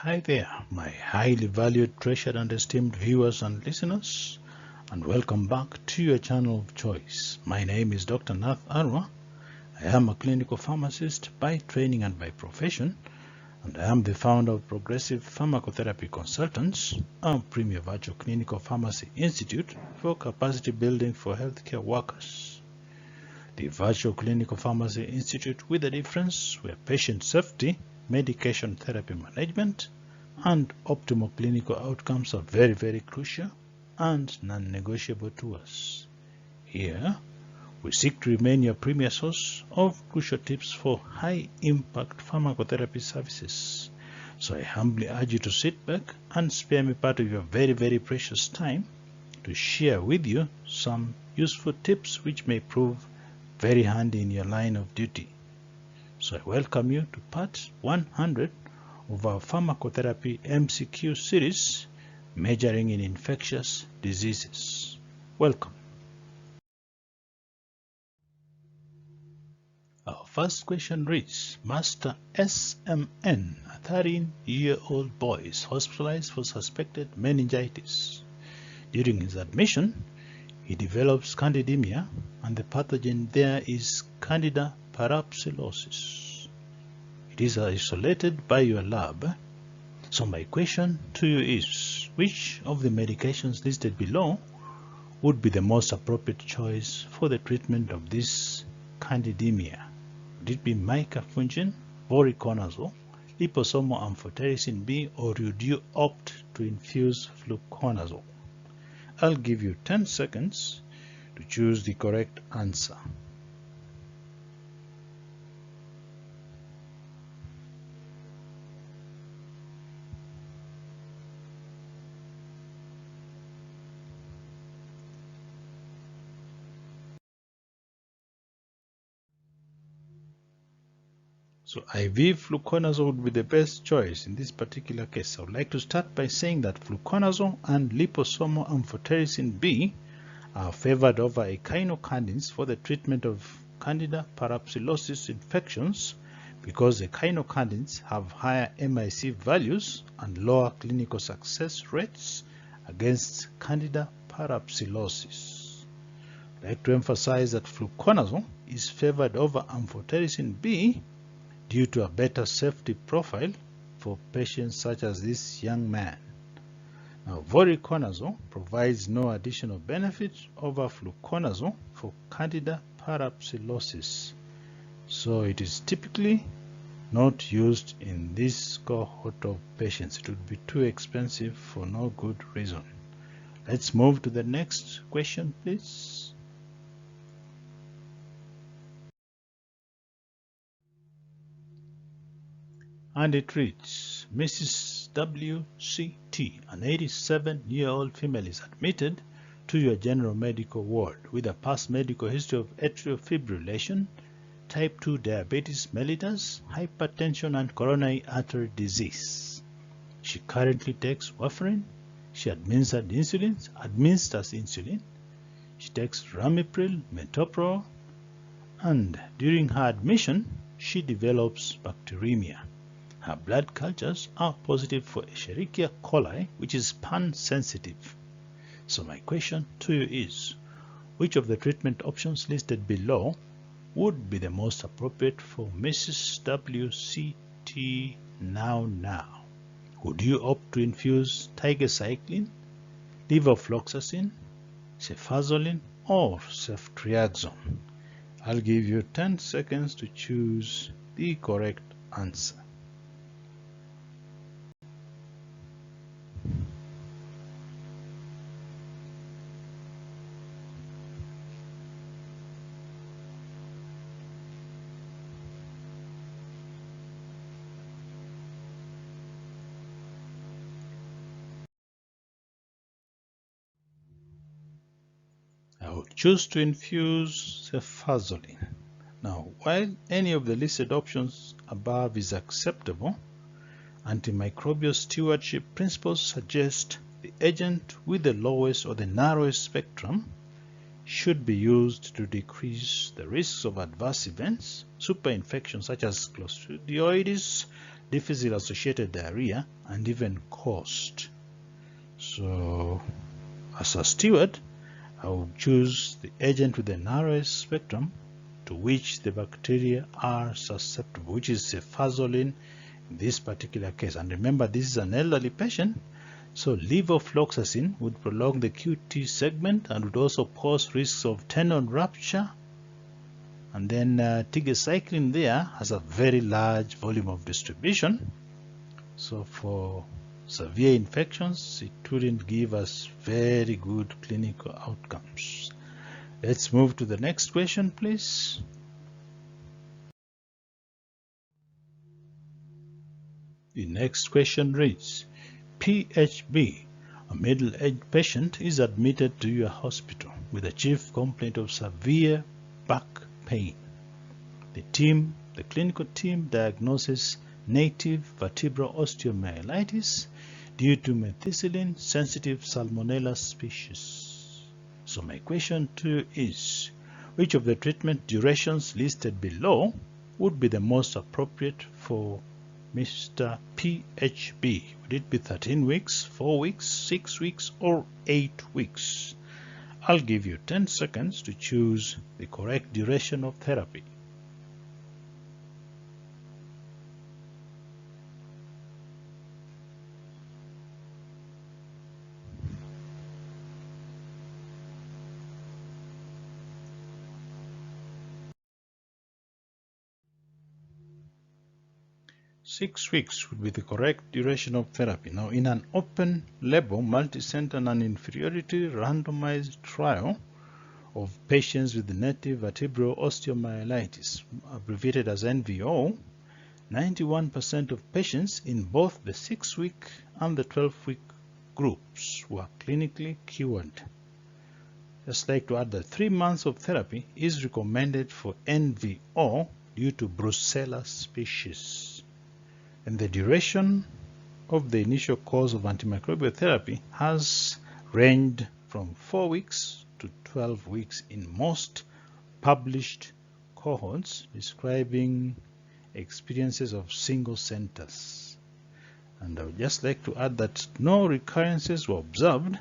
Hi there, my highly valued, treasured and esteemed viewers and listeners, and welcome back to your channel of choice. My name is Dr. Nath Arwa. I am a clinical pharmacist by training and by profession, and I am the founder of Progressive Pharmacotherapy Consultants, a premier virtual clinical pharmacy institute for capacity building for healthcare workers. The Virtual Clinical Pharmacy Institute with a difference, where patient safety, medication therapy management, and optimal clinical outcomes are very, very crucial and non-negotiable to us. Here, we seek to remain your premier source of crucial tips for high-impact pharmacotherapy services. So I humbly urge you to sit back and spare me part of your very, very precious time to share with you some useful tips which may prove very handy in your line of duty. So I welcome you to part 100 of our pharmacotherapy MCQ series, Measuring in Infectious Diseases. Welcome. Our first question reads, Master SMN, a 13-year-old boy, is hospitalized for suspected meningitis. During his admission, he develops Candidemia, and the pathogen there is Candida parapsilosis. It is isolated by your lab. So my question to you is, which of the medications listed below would be the most appropriate choice for the treatment of this Candidemia? Would it be micafungin, voriconazole, liposomal amphotericin B, or would you opt to infuse fluconazole? I'll give you 10 seconds to choose the correct answer. So IV fluconazole would be the best choice in this particular case. I would like to start by saying that fluconazole and liposomal amphotericin B are favored over echinocandins for the treatment of Candida parapsilosis infections because echinocandins have higher MIC values and lower clinical success rates against Candida parapsilosis. I'd like to emphasize that fluconazole is favored over amphotericin B due to a better safety profile for patients such as this young man. Now, voriconazole provides no additional benefit over fluconazole for Candida parapsilosis, so it is typically not used in this cohort of patients. It would be too expensive for no good reason. Let's move to the next question, please. And it reads, Mrs. WCT, an 87-year-old female, is admitted to your general medical ward with a past medical history of atrial fibrillation, type 2 diabetes mellitus, hypertension, and coronary artery disease. She currently takes warfarin. She administers insulin. She takes ramipril, metoprolol, and during her admission, she develops bacteremia. Her blood cultures are positive for Escherichia coli, which is pan-sensitive. So my question to you is, which of the treatment options listed below would be the most appropriate for Mrs. WCT now? Would you opt to infuse tigecycline, levofloxacin, cefazolin, or ceftriaxone? I'll give you 10 seconds to choose the correct answer. I would choose to infuse cefazolin. Now, while any of the listed options above is acceptable, antimicrobial stewardship principles suggest the agent with the lowest or the narrowest spectrum should be used to decrease the risks of adverse events, superinfections such as Clostridioides, difficile-associated diarrhea, and even cost. So, as a steward, I will choose the agent with the narrowest spectrum to which the bacteria are susceptible, which is cefazolin in this particular case. And remember, this is an elderly patient, so levofloxacin would prolong the QT segment and would also pose risks of tendon rupture. And then tigecycline there has a very large volume of distribution. So for severe infections, it wouldn't give us very good clinical outcomes. Let's move to the next question, please. The next question reads, PHB, a middle-aged patient, is admitted to your hospital with a chief complaint of severe back pain. The clinical team diagnoses native vertebral osteomyelitis due to methicillin-sensitive Salmonella species. So my question to you is, which of the treatment durations listed below would be the most appropriate for Mr. PHB? Would it be 13 weeks, 4 weeks, 6 weeks, or 8 weeks? I'll give you 10 seconds to choose the correct duration of therapy. Six weeks would be the correct duration of therapy. Now, in an open label, multi-center non-inferiority randomized trial of patients with native vertebral osteomyelitis, abbreviated as NVO, 91% of patients in both the 6-week and the 12-week groups were clinically cured. Just like to add that 3 months of therapy is recommended for NVO due to Brucella species. And the duration of the initial course of antimicrobial therapy has ranged from 4 weeks to 12 weeks in most published cohorts describing experiences of single centers. And I would just like to add that no recurrences were observed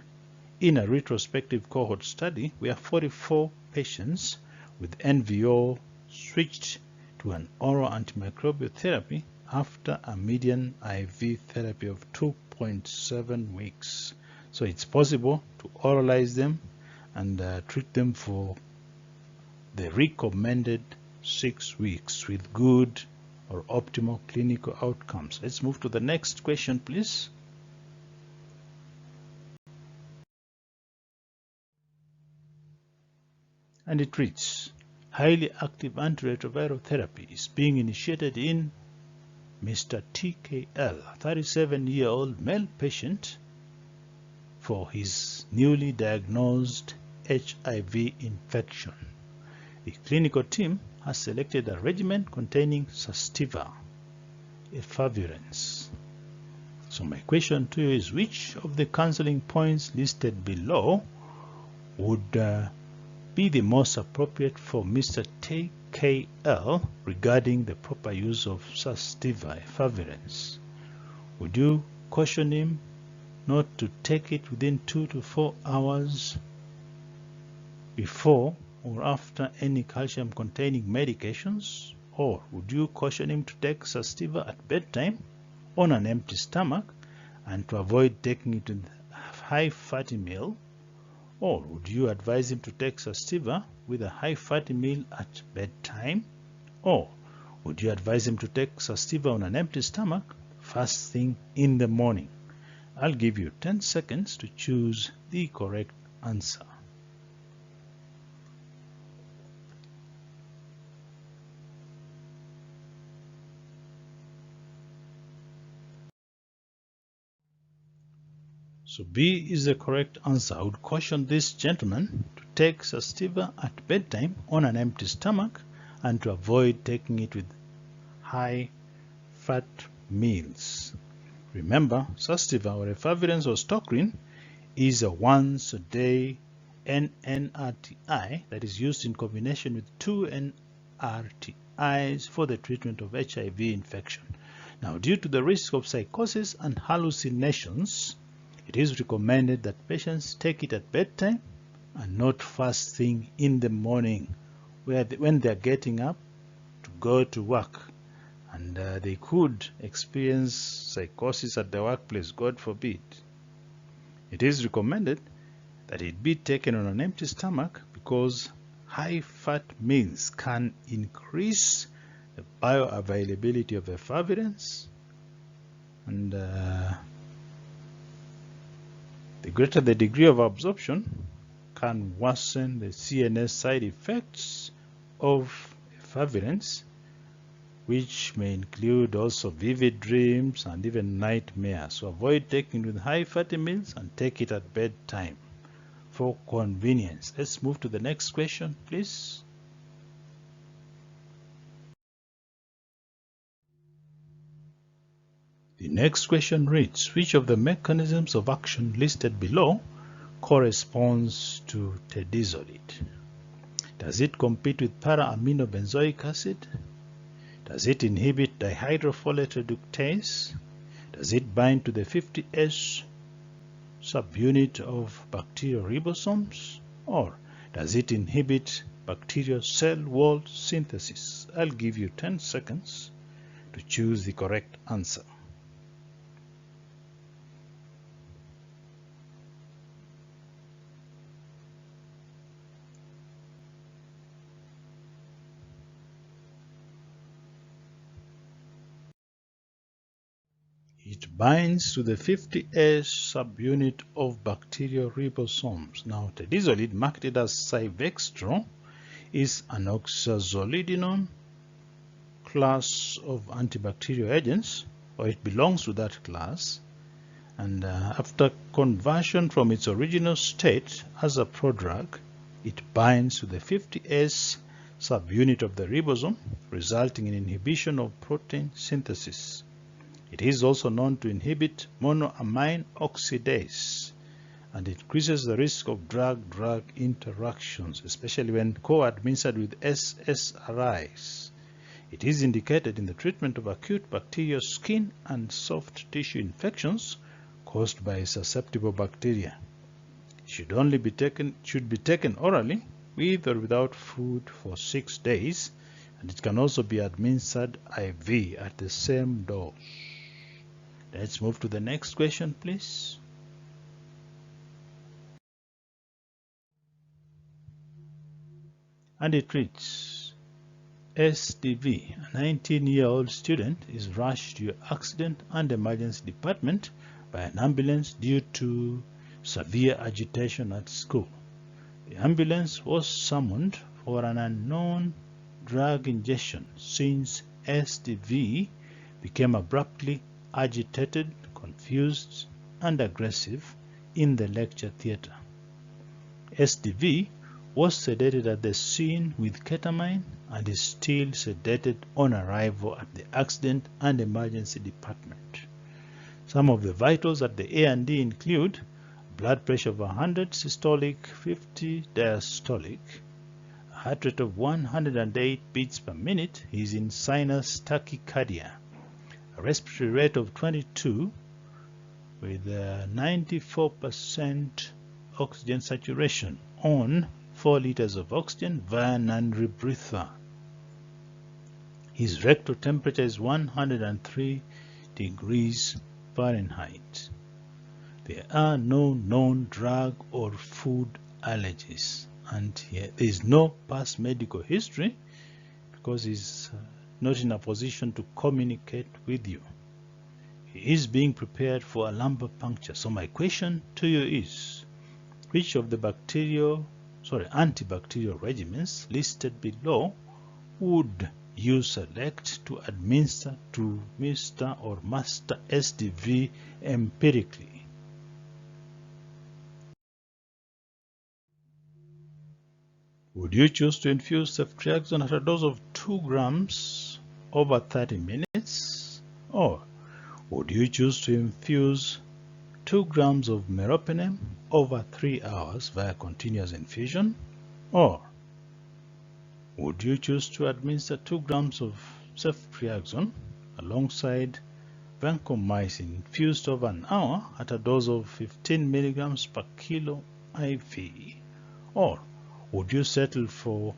in a retrospective cohort study where 44 patients with NVO switched to an oral antimicrobial therapy after a median IV therapy of 2.7 weeks. So it's possible to oralize them and treat them for the recommended 6 weeks with good or optimal clinical outcomes. Let's move to the next question, please. And it reads, highly active antiretroviral therapy is being initiated in Mr. TKL, a 37-year-old male patient, for his newly diagnosed HIV infection. The clinical team has selected a regimen containing Sustiva, efavirenz. So my question to you is, which of the counseling points listed below would be the most appropriate for Mr. TKL regarding the proper use of Sustiva, efavirenz? Would you caution him not to take it within 2 to 4 hours before or after any calcium-containing medications? Or would you caution him to take Sustiva at bedtime on an empty stomach and to avoid taking it with a high-fatty meal? Or would you advise him to take Sustiva with a high-fatty meal at bedtime? Or would you advise him to take Sustiva on an empty stomach first thing in the morning? I'll give you 10 seconds to choose the correct answer. So B is the correct answer. I would caution this gentleman to take Sustiva at bedtime on an empty stomach and to avoid taking it with high-fat meals. Remember, Sustiva or efavirenz or Stockrine is a once-a-day NNRTI that is used in combination with 2 NRTIs for the treatment of HIV infection. Now, due to the risk of psychosis and hallucinations, it is recommended that patients take it at bedtime and not first thing in the morning when they are getting up to go to work. And they could experience psychosis at the workplace, God forbid. It is recommended that it be taken on an empty stomach because high-fat meals can increase the bioavailability of efavirenz, and the greater the degree of absorption can worsen the CNS side effects of efavirenz, which may include also vivid dreams and even nightmares. So avoid taking it with high fatty meals and take it at bedtime for convenience. Let's move to the next question, please. The next question reads, which of the mechanisms of action listed below corresponds to tedizolid? Does it compete with para-aminobenzoic acid? Does it inhibit dihydrofolate reductase? Does it bind to the 50S subunit of bacterial ribosomes? Or does it inhibit bacterial cell wall synthesis? I'll give you 10 seconds to choose the correct answer. It binds to the 50S subunit of bacterial ribosomes. Now, tedizolid, marketed as Civextro, is an oxazolidinone class of antibacterial agents, or it belongs to that class. And after conversion from its original state as a prodrug, it binds to the 50S subunit of the ribosome, resulting in inhibition of protein synthesis. It is also known to inhibit monoamine oxidase and increases the risk of drug-drug interactions, especially when co-administered with SSRIs. It is indicated in the treatment of acute bacterial skin and soft tissue infections caused by susceptible bacteria. It should be taken orally with or without food for 6 days, and it can also be administered IV at the same dose. Let's move to the next question, please. And it reads, SDV, a 19-year-old student, is rushed to your accident and emergency department by an ambulance due to severe agitation at school. The ambulance was summoned for an unknown drug ingestion since SDV became abruptly agitated, confused, and aggressive in the lecture theater. SDV was sedated at the scene with ketamine and is still sedated on arrival at the accident and emergency department. Some of the vitals at the A&D include blood pressure of 100 systolic, 50 diastolic, a heart rate of 108 beats per minute. He is in sinus tachycardia. A respiratory rate of 22 with 94% oxygen saturation on 4 liters of oxygen via non-rebreather. His rectal temperature is 103 degrees Fahrenheit. There are no known drug or food allergies, and there is no past medical history because he's not in a position to communicate with you. He is being prepared for a lumbar puncture. So my question to you is, which of the antibacterial regimens listed below would you select to administer to Mr. or Master SDV empirically? Would you choose to infuse ceftriaxone at a dose of 2 grams over 30 minutes? Or would you choose to infuse 2 grams of meropenem over 3 hours via continuous infusion? Or would you choose to administer 2 grams of ceftriaxone alongside vancomycin infused over an hour at a dose of 15 milligrams per kilo IV? Or would you settle for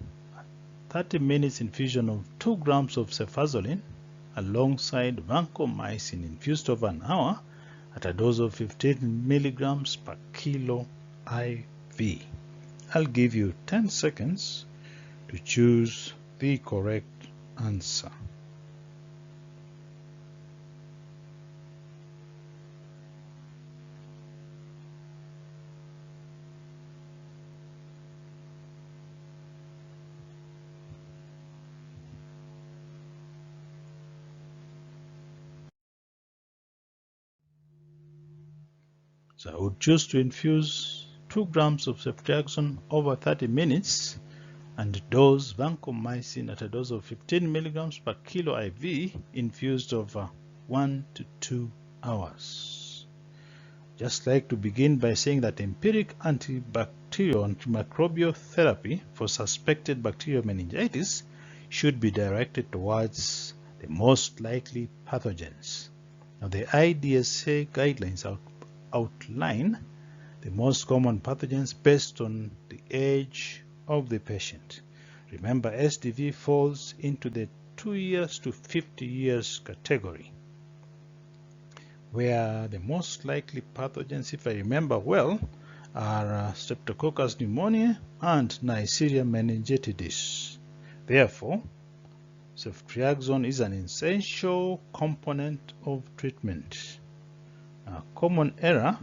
30 minutes infusion of 2 grams of cefazolin alongside vancomycin infused over an hour at a dose of 15 milligrams per kilo IV? I'll give you 10 seconds to choose the correct answer. So I would choose to infuse 2 grams of ceftriaxone over 30 minutes and dose vancomycin at a dose of 15 milligrams per kilo IV infused over 1 to 2 hours. Just like to begin by saying that empiric antibacterial antimicrobial therapy for suspected bacterial meningitis should be directed towards the most likely pathogens. Now the IDSA guidelines outline the most common pathogens based on the age of the patient. Remember, SDV falls into the 2 years to 50 years category, where the most likely pathogens, if I remember well, are Streptococcus pneumonia and Neisseria meningitidis. Therefore, ceftriaxone is an essential component of treatment. A common error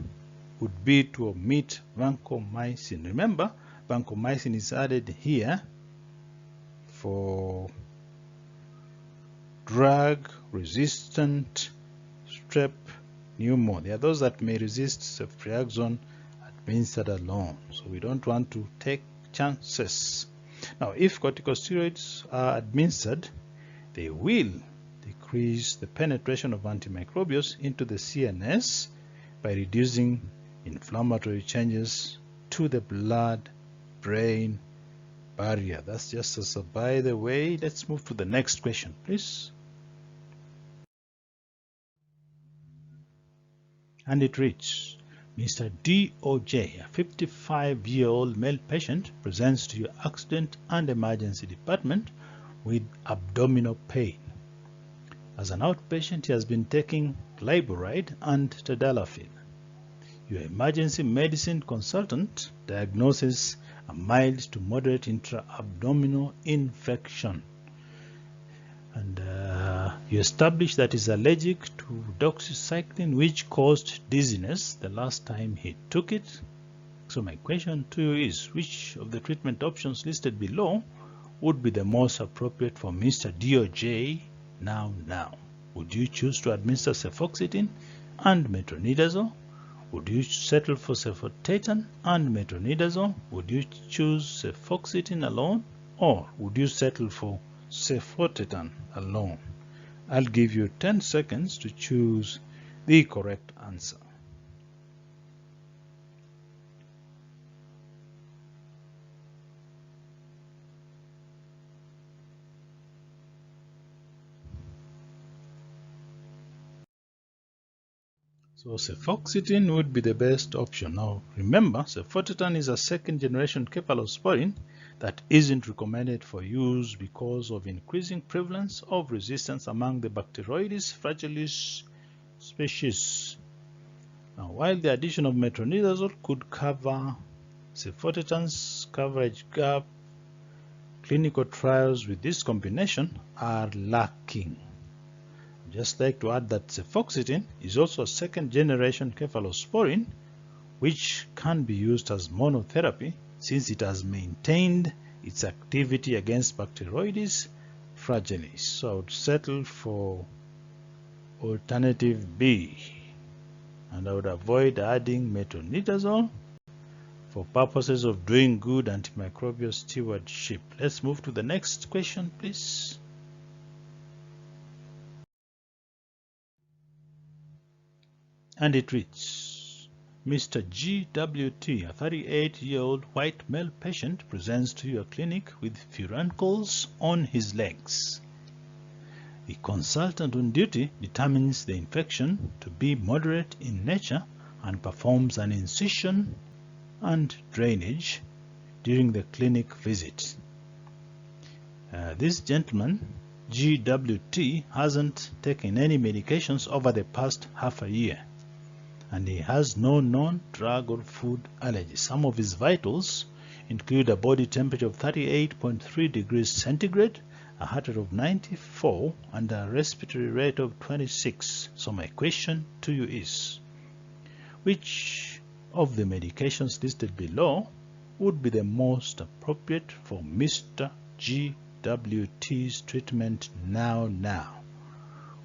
would be to omit vancomycin. Remember, vancomycin is added here for drug-resistant strep pneumonia. There are those that may resist ceftriaxone administered alone, so we don't want to take chances. Now, if corticosteroids are administered, they will decrease the penetration of antimicrobials into the CNS by reducing inflammatory changes to the blood-brain barrier. That's just as a by the way. Let's move to the next question, please. And it reads, Mr. DOJ, a 55-year-old male patient, presents to your accident and emergency department with abdominal pain. As an outpatient, he has been taking glyburide and tadalafil. Your emergency medicine consultant diagnoses a mild to moderate intra-abdominal infection. And you establish that he's allergic to doxycycline, which caused dizziness the last time he took it. So my question to you is, which of the treatment options listed below would be the most appropriate for Mr. DOJ now? Would you choose to administer cefoxitin and metronidazole? Would you settle for cefotetan and metronidazole? Would you choose cefoxitin alone, or would you settle for cefotetan alone? I'll give you 10 seconds to choose the correct answer. So cefoxitin would be the best option. Now remember, cefotetan is a second-generation cephalosporin that isn't recommended for use because of increasing prevalence of resistance among the Bacteroides fragilis species. Now, while the addition of metronidazole could cover cefotetan's coverage gap, clinical trials with this combination are lacking. I'd just like to add that cefoxitin is also a second-generation cephalosporin which can be used as monotherapy since it has maintained its activity against Bacteroides fragilis. So I would settle for alternative B, and I would avoid adding metronidazole for purposes of doing good antimicrobial stewardship. Let's move to the next question, please. And it reads, Mr. GWT, a 38-year-old white male patient, presents to your clinic with furuncles on his legs. The consultant on duty determines the infection to be moderate in nature and performs an incision and drainage during the clinic visit. This gentleman, GWT, hasn't taken any medications over the past half a year, and he has no known drug or food allergies. Some of his vitals include a body temperature of 38.3 degrees centigrade, a heart rate of 94, and a respiratory rate of 26. So my question to you is, which of the medications listed below would be the most appropriate for Mr. GWT's treatment now?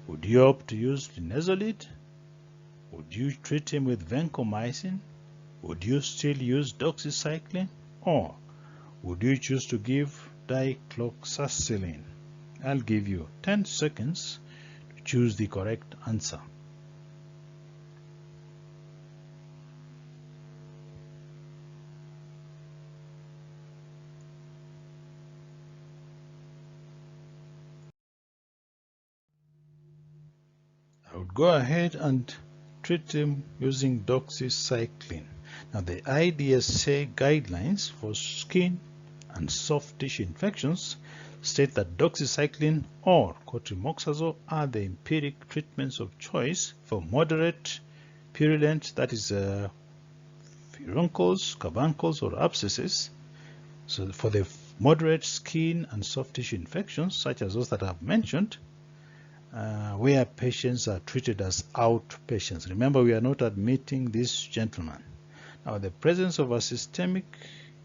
Would you opt to use linezolid? Would you treat him with vancomycin? Would you still use doxycycline? Or would you choose to give dicloxacillin? I'll give you 10 seconds to choose the correct answer. I would go ahead and treat him using doxycycline. Now, the IDSA guidelines for skin and soft tissue infections state that doxycycline or cotrimoxazole are the empiric treatments of choice for moderate, purulent, that is furuncles, carbuncles, or abscesses. So for the moderate skin and soft tissue infections, such as those that I've mentioned, where patients are treated as outpatients. Remember, we are not admitting this gentleman. Now, the presence of a systemic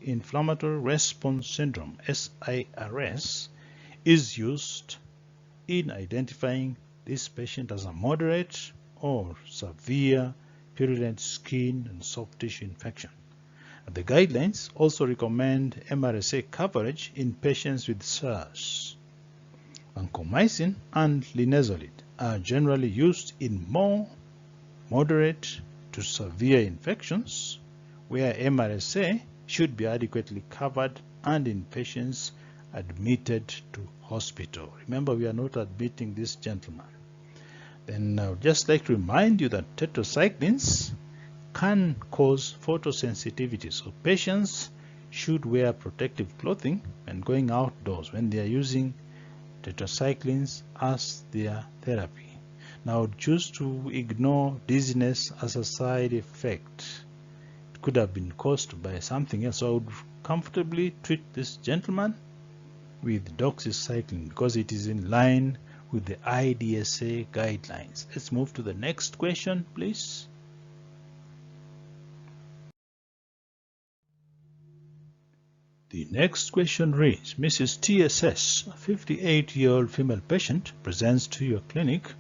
inflammatory response syndrome, SIRS, is used in identifying this patient as a moderate or severe purulent skin and soft tissue infection. The guidelines also recommend MRSA coverage in patients with SIRS. Vancomycin and linezolid are generally used in more moderate to severe infections where MRSA should be adequately covered and in patients admitted to hospital. Remember, we are not admitting this gentleman. Then I would just like to remind you that tetracyclines can cause photosensitivity, so patients should wear protective clothing when going outdoors when they are using tetracyclines as their therapy. Now, I would choose to ignore dizziness as a side effect. It could have been caused by something else, so I would comfortably treat this gentleman with doxycycline because it is in line with the IDSA guidelines. Let's move to the next question, please. The next question reads, Mrs. TSS, a 58-year-old female patient, presents to your clinic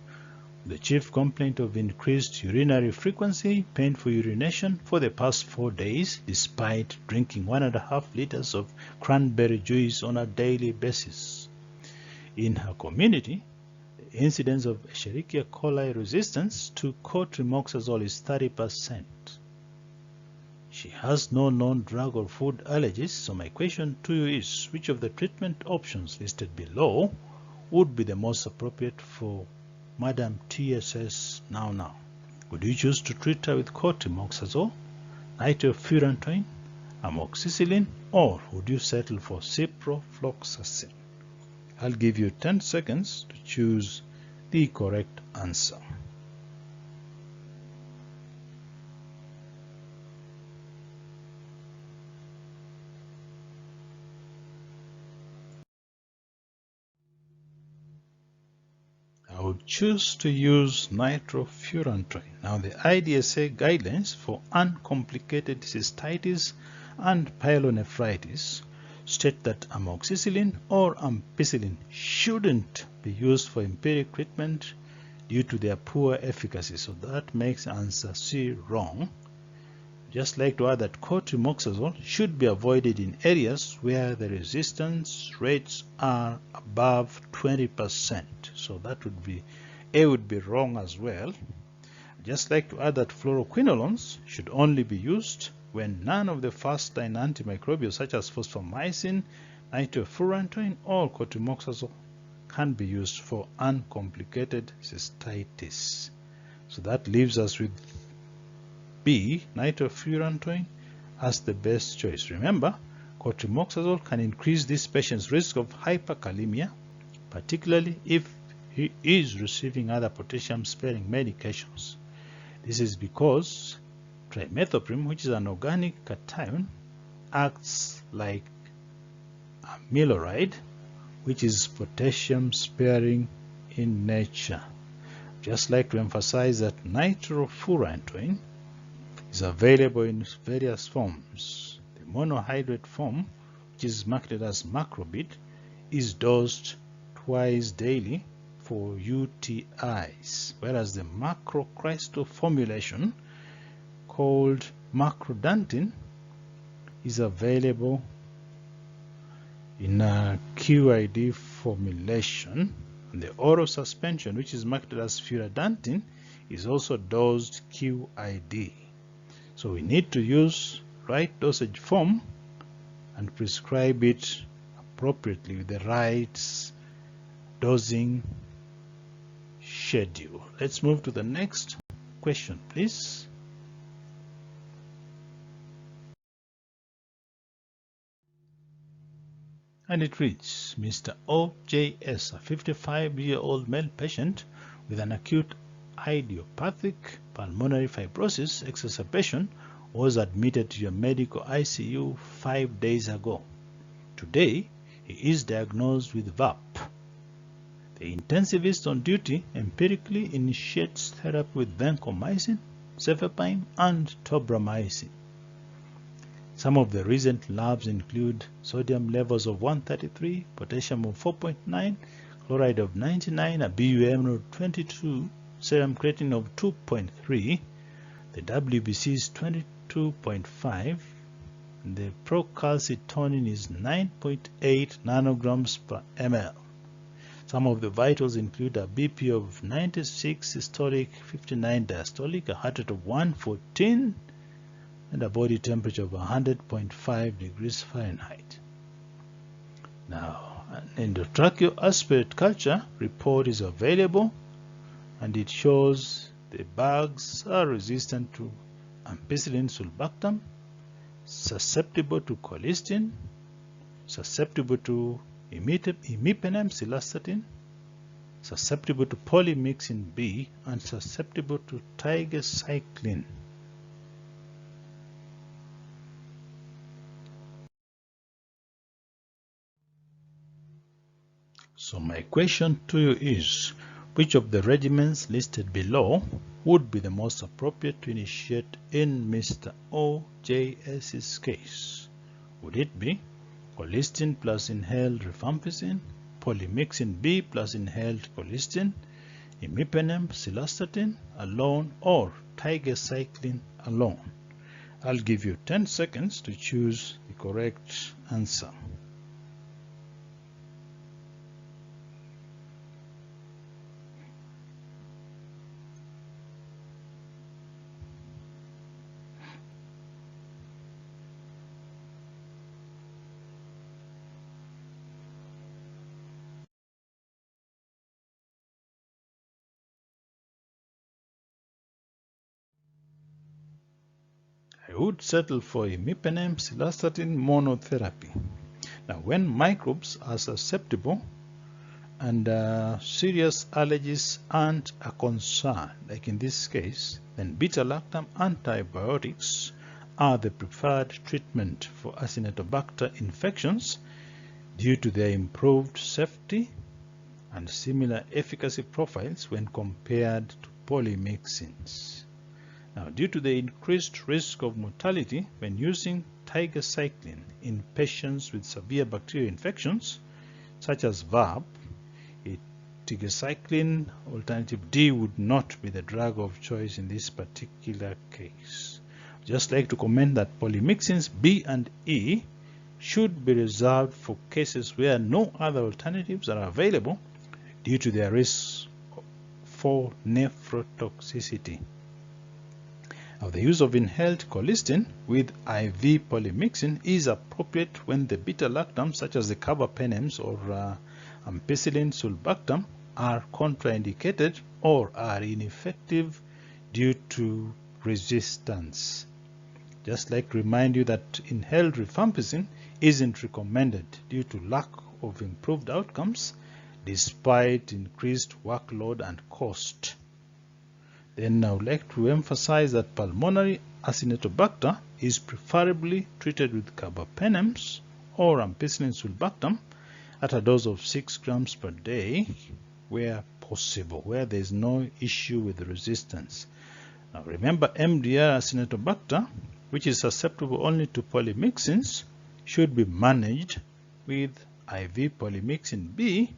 with the chief complaint of increased urinary frequency, painful urination for the past 4 days, despite drinking 1.5 liters of cranberry juice on a daily basis. In her community, the incidence of Escherichia coli resistance to cotrimoxazole is 30%. She has no known drug or food allergies, so my question to you is, which of the treatment options listed below would be the most appropriate for Madam TSS now? Would you choose to treat her with cotrimoxazole, nitrofurantoin, amoxicillin, or would you settle for ciprofloxacin? I'll give you 10 seconds to choose the correct answer. I would choose to use nitrofurantoin. Now, the IDSA guidelines for uncomplicated cystitis and pyelonephritis state that amoxicillin or ampicillin shouldn't be used for empiric treatment due to their poor efficacy. So that makes answer C wrong. Just like to add that cotrimoxazole should be avoided in areas where the resistance rates are above 20%. So that would be, A would be wrong as well. Just like to add that fluoroquinolones should only be used when none of the first-line antimicrobials such as fosfomycin, nitrofurantoin, or cotrimoxazole can be used for uncomplicated cystitis. So that leaves us with B, nitrofurantoin, as the best choice. Remember, cotrimoxazole can increase this patient's risk of hyperkalemia, particularly if he is receiving other potassium-sparing medications. This is because trimethoprim, which is an organic cation, acts like amiloride, which is potassium-sparing in nature. Just like to emphasize that nitrofurantoin is available in various forms. The monohydrate form, which is marketed as macrobid, is dosed twice daily for UTIs, whereas the macrocrystal formulation called macrodantin is available in a QID formulation, and the oral suspension, which is marketed as furadantin, is also dosed QID. So we need to use right dosage form and prescribe it appropriately with the right dosing schedule. Let's move to the next question, please. And it reads, Mr. OJS, a 55-year-old male patient with an acute idiopathic pulmonary fibrosis exacerbation, was admitted to your medical ICU 5 days ago. Today, he is diagnosed with VAP. The intensivist on duty empirically initiates therapy with vancomycin, cefepime, and tobramycin. Some of the recent labs include sodium levels of 133, potassium of 4.9, chloride of 99, a BUM of 22, serum creatinine of 2.3, the WBC is 22.5, and the procalcitonin is 9.8 nanograms per ml. Some of the vitals include a BP of 96 systolic, 59 diastolic, a heart rate of 114, and a body temperature of 100.5 degrees Fahrenheit. Now, an endotracheal aspirate culture report is available, and it shows the bags are resistant to ampicillin sulbactam, susceptible to colistin, susceptible to imipenem cilastatin, susceptible to polymyxin B, and susceptible to tigecycline. So my question to you is, which of the regimens listed below would be the most appropriate to initiate in Mr. OJS's case? Would it be colistin plus inhaled rifampicin, polymyxin B plus inhaled colistin, imipenem cilastatin alone, or tigecycline alone? I'll give you 10 seconds to choose the correct answer. I would settle for imipenem cilastatin monotherapy. Now, when microbes are susceptible and serious allergies aren't a concern, like in this case, then beta-lactam antibiotics are the preferred treatment for Acinetobacter infections due to their improved safety and similar efficacy profiles when compared to polymyxins. Now, due to the increased risk of mortality when using tigecycline in patients with severe bacterial infections, such as VAP, tigecycline alternative D would not be the drug of choice in this particular case. Just like to comment that polymyxins B and E should be reserved for cases where no other alternatives are available due to their risks for nephrotoxicity. Now, the use of inhaled colistin with IV polymyxin is appropriate when the beta-lactams, such as the carbapenems or ampicillin sulbactam are contraindicated or are ineffective due to resistance. Just like to remind you that inhaled rifampicin isn't recommended due to lack of improved outcomes despite increased workload and cost. Then I would like to emphasize that pulmonary Acinetobacter is preferably treated with carbapenems or ampicillin sulbactam at a dose of 6 grams per day where possible, where there is no issue with resistance. Now remember, MDR Acinetobacter, which is susceptible only to polymyxins, should be managed with IV polymyxin B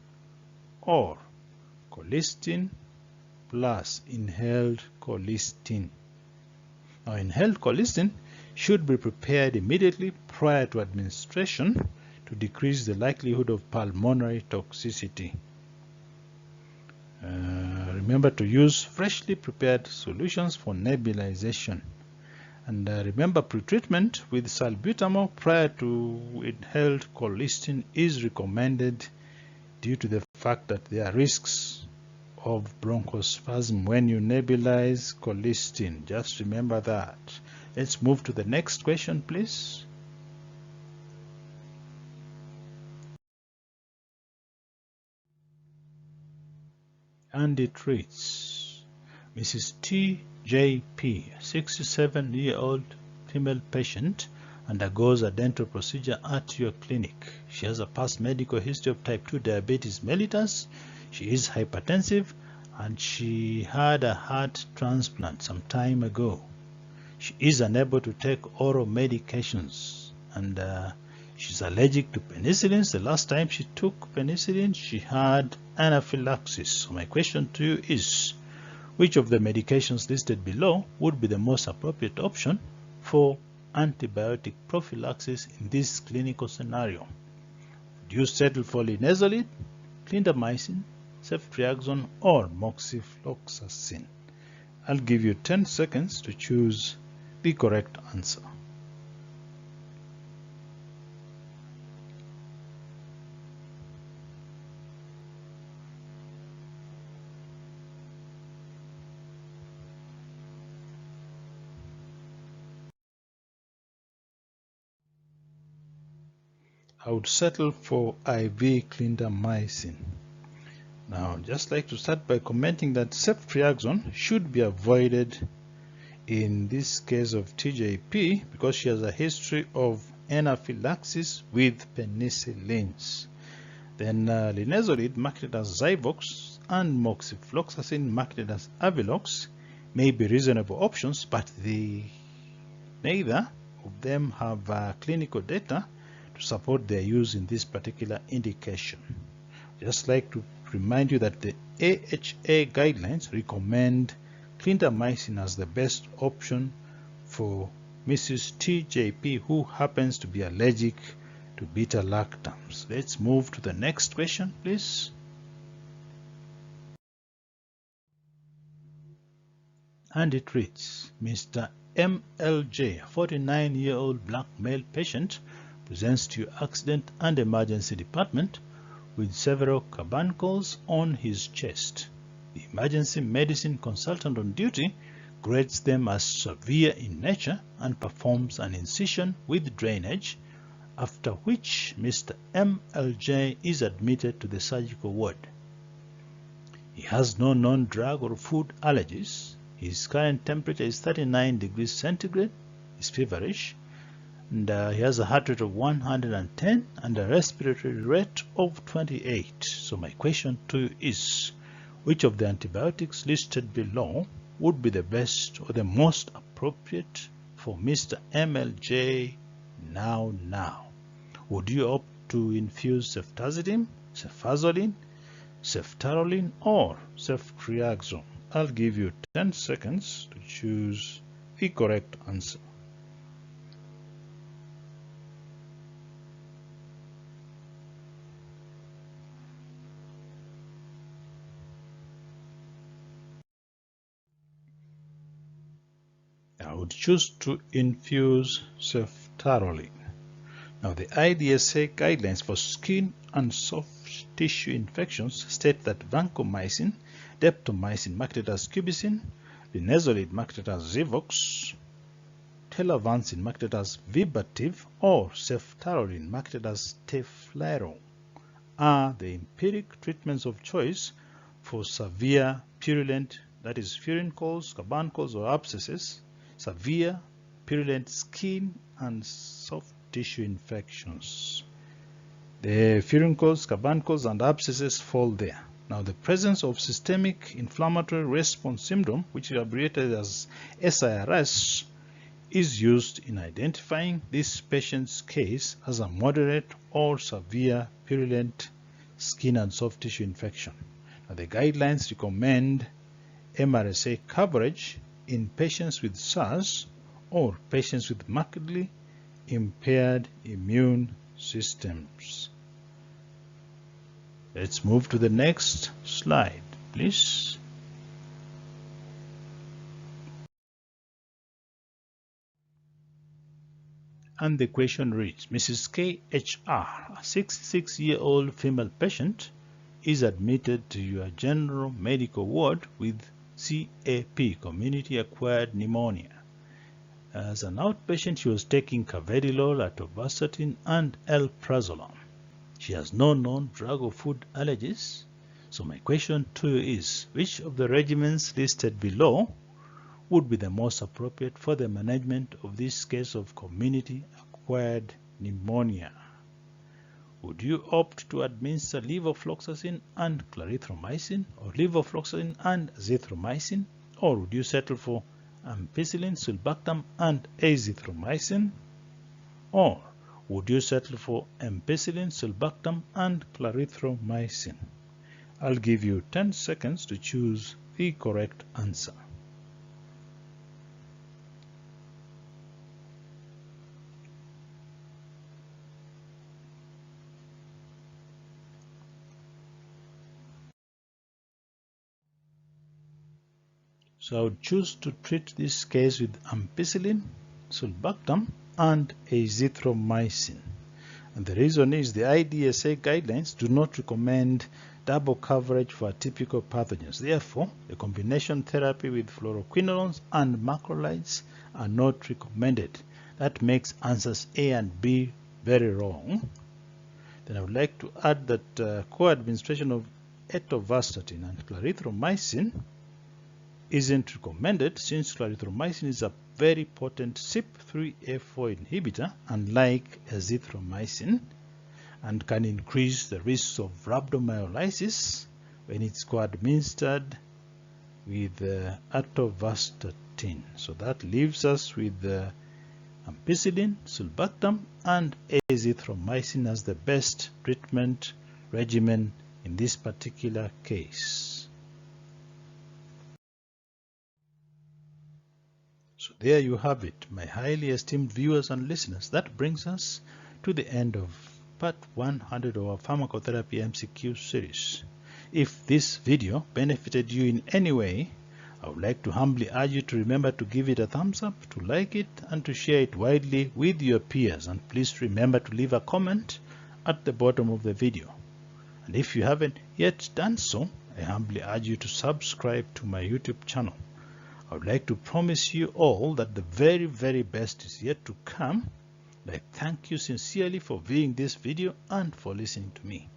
or colistin plus inhaled colistin. Now, inhaled colistin should be prepared immediately prior to administration to decrease the likelihood of pulmonary toxicity. Remember to use freshly prepared solutions for nebulization. And remember, pretreatment with salbutamol prior to inhaled colistin is recommended due to the fact that there are risks of bronchospasm when you nebulize colistin. Just remember that. Let's move to the next question, please. And it reads, Mrs. T.J.P., a 67-year-old female patient, undergoes a dental procedure at your clinic. She has a past medical history of type 2 diabetes mellitus. She is hypertensive and she had a heart transplant some time ago. She is unable to take oral medications and she's allergic to penicillins. The last time she took penicillin, she had anaphylaxis. So my question to you is, which of the medications listed below would be the most appropriate option for antibiotic prophylaxis in this clinical scenario? Do you settle for linezolid, clindamycin, ceftriaxone, or moxifloxacin? I'll give you 10 seconds to choose the correct answer. I would settle for IV clindamycin. Now, just like to start by commenting that ceftriaxone should be avoided in this case of TJP because she has a history of anaphylaxis with penicillins. Then linezolid, marketed as Zyvox, and moxifloxacin, marketed as Avelox, may be reasonable options, but neither of them have clinical data to support their use in this particular indication. Just like to remind you that the AHA guidelines recommend clindamycin as the best option for Mrs. TJP who happens to be allergic to beta-lactams. Let's move to the next question, please. And it reads, Mr. MLJ, a 49-year-old black male patient, presents to your accident and emergency department with several carbuncles on his chest. The emergency medicine consultant on duty grades them as severe in nature and performs an incision with drainage, after which Mr. MLJ is admitted to the surgical ward. He has no known drug or food allergies. His current temperature is 39 degrees centigrade, is feverish, and he has a heart rate of 110 and a respiratory rate of 28. So my question to you is, which of the antibiotics listed below would be the best or the most appropriate for Mr. MLJ now? Would you opt to infuse ceftazidime, cefazolin, ceftarolin, or ceftriaxone? I'll give you 10 seconds to choose the correct answer. I would choose to infuse ceftarolin. Now, the IDSA guidelines for skin and soft soft tissue infections state that vancomycin, daptomycin marketed as Cubicin, linezolid marketed as Zivox, telavancin marketed as Vibativ, or ceftaroline marketed as Teflaro are the empiric treatments of choice for severe purulent, that is furuncles, carbuncles or abscesses, severe purulent skin and soft tissue infections. The furuncles, carbuncles and abscesses fall there. Now the presence of systemic inflammatory response syndrome, which is abbreviated as SIRS, is used in identifying this patient's case as a moderate or severe purulent skin and soft tissue infection. Now, the guidelines recommend MRSA coverage in patients with SARS or patients with markedly impaired immune systems. Let's move to the next slide, please. And the question reads, Mrs. KHR, a 66-year-old female patient, is admitted to your general medical ward with CAP, community-acquired pneumonia. As an outpatient, she was taking carvedilol, atorvastatin, and alprazolam. She has no known drug or food allergies. So my question to you is, which of the regimens listed below would be the most appropriate for the management of this case of community-acquired pneumonia? Would you opt to administer levofloxacin and clarithromycin, or levofloxacin and azithromycin, or would you settle for ampicillin, sulbactam, and azithromycin, or would you settle for ampicillin, sulbactam, and clarithromycin? I'll give you 10 seconds to choose the correct answer. So I would choose to treat this case with ampicillin, sulbactam, and azithromycin. And the reason is the IDSA guidelines do not recommend double coverage for atypical pathogens. Therefore, the combination therapy with fluoroquinolones and macrolides are not recommended. That makes answers A and B very wrong. Then I would like to add that co-administration of atorvastatin and clarithromycin isn't recommended, since clarithromycin is a very potent CYP3A4 inhibitor, unlike azithromycin, and can increase the risks of rhabdomyolysis when it's co-administered with atorvastatin. So that leaves us with ampicillin, sulbactam, and azithromycin as the best treatment regimen in this particular case. So there you have it, my highly esteemed viewers and listeners. That brings us to the end of part 100 of our Pharmacotherapy MCQ series. If this video benefited you in any way, I would like to humbly urge you to remember to give it a thumbs up, to like it, and to share it widely with your peers. And please remember to leave a comment at the bottom of the video. And if you haven't yet done so, I humbly urge you to subscribe to my YouTube channel. I would like to promise you all that the very, very best is yet to come. I thank you sincerely for viewing this video and for listening to me.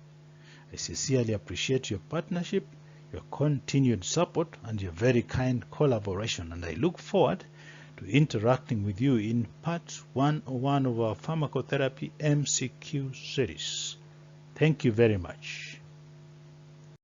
I sincerely appreciate your partnership, your continued support, and your very kind collaboration, and I look forward to interacting with you in part 101 of our Pharmacotherapy MCQ series. Thank you very much.